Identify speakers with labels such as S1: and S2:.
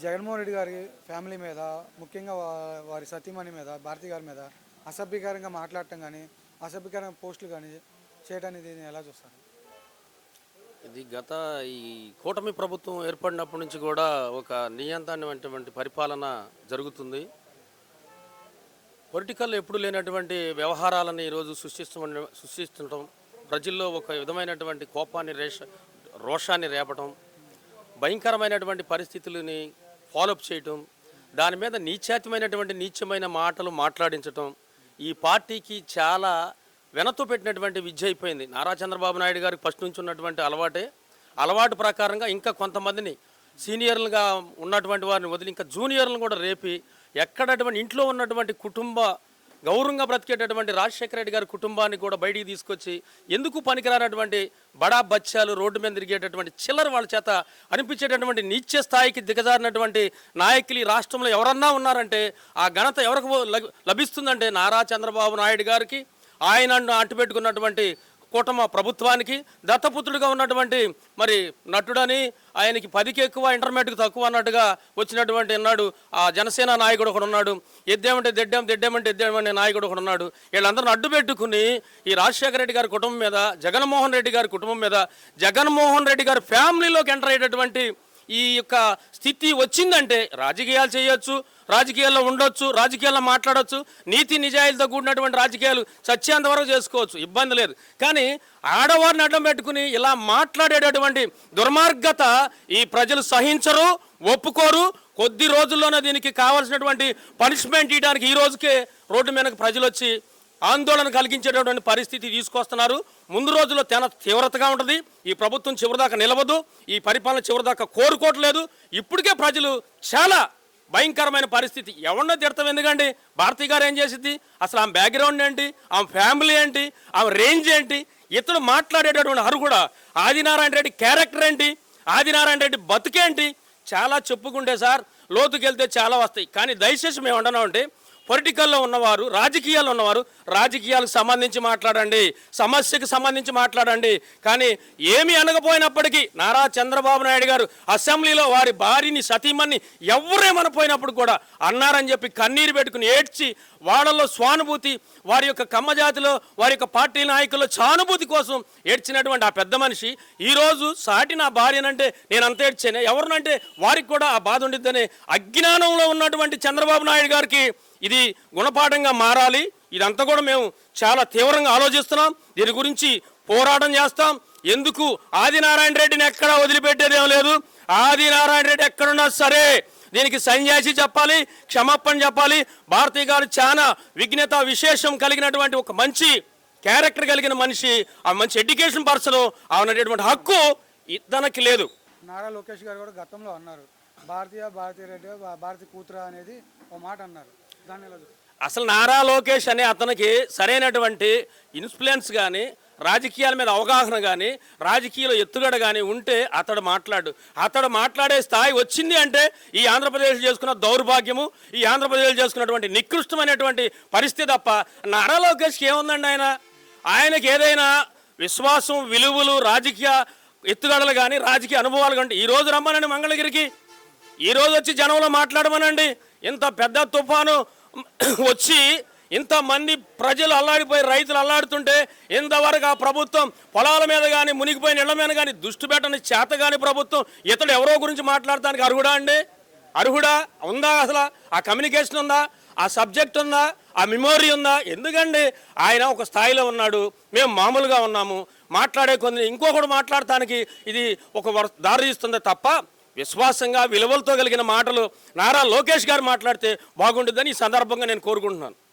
S1: జగన్మోహన్ రెడ్డి గారి ఫ్యామిలీ మీద, ముఖ్యంగా వారి సతీమణి మీద, భారతి గారి మీద అసభ్యకరంగా మాట్లాడటం కానీ, అసభ్యకరమైన పోస్టులు కానీ చేయడానికి దీన్ని ఎలా చూస్తారు?
S2: ఇది ఈ కూటమి ప్రభుత్వం ఏర్పడినప్పటి నుంచి కూడా ఒక నియంత్రణటువంటి పరిపాలన జరుగుతుంది. పొలిటికల్ ఎప్పుడు లేనటువంటి వ్యవహారాలను ఈరోజు సృష్టిస్తుండటం, ప్రజల్లో ఒక విధమైనటువంటి కోపాన్ని రోషాన్ని రేపటం, భయంకరమైనటువంటి పరిస్థితులని ఫాలోఅప్ చేయటం, దాని మీద నీచమైన మాటలు మాట్లాడించటం ఈ పార్టీకి చాలా వెనతో పెట్టినటువంటి విద్య అయిపోయింది. నారా చంద్రబాబు నాయుడు గారికి ఫస్ట్ నుంచి ఉన్నటువంటి అలవాటు ప్రకారంగా ఇంకా కొంతమందిని సీనియర్లుగా ఉన్నటువంటి వారిని వదిలి ఇంకా జూనియర్లను కూడా రేపి ఎక్కడటువంటి ఇంట్లో ఉన్నటువంటి గౌరవంగా బ్రతికేటటువంటి రాజశేఖర రెడ్డి గారి కుటుంబాన్ని కూడా బయటికి తీసుకొచ్చి ఎందుకు పనికిరానటువంటి బడా బచ్చాలు రోడ్డు మీద తిరిగేటటువంటి చిల్లర వాళ్ళ చేత అనిపించేటటువంటి నీచ స్థాయికి దిగజారినటువంటి నాయకులు ఈ రాష్ట్రంలో ఎవరన్నా ఉన్నారంటే ఆ ఘనత ఎవరికి లభిస్తుందంటే నారా చంద్రబాబు నాయుడు గారికి, ఆయన అంటుపెట్టుకున్నటువంటి కూటమి ప్రభుత్వానికి, దత్తపుత్రుడిగా ఉన్నటువంటి మరి నటుడని ఆయనకి 10కి ఎక్కువ ఇంటర్మీడియట్కి తక్కువ అన్నట్టుగా వచ్చినటువంటి ఉన్నాడు ఆ జనసేన నాయకుడు ఒకడు ఉన్నాడు, ఎద్దేమంటే ఎద్దేమనే నాయకుడు ఒకడు ఉన్నాడు. వీళ్ళందరిని అడ్డు పెట్టుకుని ఈ రాజశేఖర రెడ్డి గారి కుటుంబం మీద, జగన్మోహన్ రెడ్డి గారి కుటుంబం మీద, జగన్మోహన్ రెడ్డి గారి ఫ్యామిలీలోకి ఎంటర్ అయ్యేటటువంటి ఈ యొక్క స్థితి వచ్చిందంటే రాజకీయాలు చేయొచ్చు, రాజకీయాల్లో ఉండొచ్చు, రాజకీయాల్లో మాట్లాడవచ్చు, నీతి నిజాయితీతో కూడినటువంటి రాజకీయాలు చచ్చేంత వరకు చేసుకోవచ్చు, ఇబ్బంది లేదు. కానీ ఆడవారిని అడ్డం పెట్టుకుని ఇలా మాట్లాడేటటువంటి దుర్మార్గత ఈ ప్రజలు సహించరు, ఒప్పుకోరు. కొద్ది రోజుల్లోనే దీనికి కావాల్సినటువంటి పనిష్మెంట్ ఇవ్వడానికి ఈ రోజుకే రోడ్డు మీదకి ప్రజలు వచ్చి ఆందోళన కలిగించేటటువంటి పరిస్థితి తీసుకొస్తున్నారు. ముందు రోజుల్లో తీవ్రతగా ఉంటుంది. ఈ ప్రభుత్వం చివరిదాకా నిలవదు, ఈ పరిపాలన చివరిదాకా కోరుకోవట్లేదు. ఇప్పటికే ప్రజలు చాలా భయంకరమైన పరిస్థితి. ఎవరినో తిడతాం ఎందుకండి? భారతి గారు ఏం చేసింది? అసలు ఆమె బ్యాక్గ్రౌండ్ ఏంటి, ఆమె ఫ్యామిలీ ఏంటి, ఆమె రేంజ్ ఏంటి, ఇతడు మాట్లాడేటటువంటి కూడా ఆదినారాయణ రెడ్డి క్యారెక్టర్ ఏంటి, ఆదినారాయణ రెడ్డి బతుకేంటి, చాలా చెప్పుకుంటే సార్ లోతుకెళ్తే చాలా వస్తాయి. కానీ దయచేసి మేము అంటున్నామంటే పొలిటికల్లో ఉన్నవారు, రాజకీయాల్లో ఉన్నవారు రాజకీయాలకు సంబంధించి మాట్లాడండి, సమస్యకు సంబంధించి మాట్లాడండి. కానీ ఏమీ అనకపోయినప్పటికీ నారా చంద్రబాబు నాయుడు గారు అసెంబ్లీలో వారి భార్యని, సతీమణ్ణి ఎవరేమనపోయినప్పుడు కూడా అన్నారని చెప్పి కన్నీరు పెట్టుకుని ఏడ్చి వాళ్ళల్లో స్వానుభూతి, వారి యొక్క కమ్మజాతిలో, వారి యొక్క పార్టీ నాయకుల్లో సానుభూతి కోసం ఏడ్చినటువంటి ఆ పెద్ద మనిషి ఈరోజు సాటి నా భార్యనంటే నేను అంత ఏడ్చానే, ఎవరినంటే వారికి కూడా ఆ బాధ ఉండిద్దనే అజ్ఞానంలో ఉన్నటువంటి చంద్రబాబు నాయుడు గారికి ఇది గుణపాఠంగా మారాలి. ఇదంతా కూడా మేము చాలా తీవ్రంగా ఆలోచిస్తున్నాం. దీని గురించి పోరాటం చేస్తాం. ఎందుకు ఆదినారాయణ రెడ్డిని ఎక్కడా వదిలిపెట్టేదేం లేదు. ఆదినారాయణ రెడ్డి ఎక్కడున్నా సరే దీనికి సన్యాసి చెప్పాలి, క్షమాపణ చెప్పాలి. భారతి గారు చాలా విఘ్నత విశేషం కలిగినటువంటి ఒక మంచి క్యారెక్టర్ కలిగిన మనిషి, ఆ మంచి ఎడ్యుకేషన్ పర్సన్, అవునటువంటి హక్కు ఇతనికి లేదు.
S1: నారా లోకేష్ గారు కూడా గతంలో అన్నారు, భారతీ రెడ్డి భారతి కూతురా అనేది ఒక మాట అన్నారు. దాన్ని ఎలా చూస్తారు?
S2: అసలు నారా లోకేష్ అనే అతనికి సరైనటువంటి ఇన్ఫ్లుయెన్స్ కానీ, రాజకీయాల మీద అవగాహన కానీ, రాజకీయాల ఎత్తుగడ కానీ ఉంటే అతడు మాట్లాడే స్థాయి వచ్చింది అంటే ఈ ఆంధ్రప్రదేశ్ చేసుకున్న దౌర్భాగ్యము, ఈ ఆంధ్రప్రదేశ్ చేసుకున్నటువంటి నికృష్టమైనటువంటి పరిస్థితి తప్ప నారా లోకేష్కి ఏముందండి? ఆయనకి ఏదైనా విశ్వాసం, విలువలు, రాజకీయ ఎత్తుగడలు కానీ, రాజకీయ అనుభవాలు కానీ ఈరోజు రమ్మనండి మంగళగిరికి, ఈరోజు వచ్చి జనంలో మాట్లాడమనండి. ఇంత పెద్ద తుఫాను వచ్చి ఇంతమంది ప్రజలు అల్లాడిపోయి, రైతులు అల్లాడుతుంటే ఇంతవరకు ఆ ప్రభుత్వం పొలాల మీద కానీ, మునిగిపోయిన ఇళ్ల మీద కానీ దృష్టి పెట్టని చేత కానీ ప్రభుత్వం ఇతడు ఎవరో గురించి మాట్లాడటానికి అర్హుడా అండి? అర్హుడా? ఉందా? అసలు ఆ కమ్యూనికేషన్ ఉందా? ఆ సబ్జెక్ట్ ఉందా? ఆ మెమోరీ ఉందా? ఎందుకండి ఆయన ఒక స్థాయిలో ఉన్నాడు, మేము మామూలుగా ఉన్నాము. మాట్లాడే కొన్ని ఇంకొకడు మాట్లాడటానికి ఇది ఒక దారి తీస్తుందే తప్ప విశ్వాసంగా, విలువలతో కలిగిన మాటలు నారా లోకేష్ గారు మాట్లాడితే బాగుంటుందని ఈ సందర్భంగా నేను కోరుకుంటున్నాను.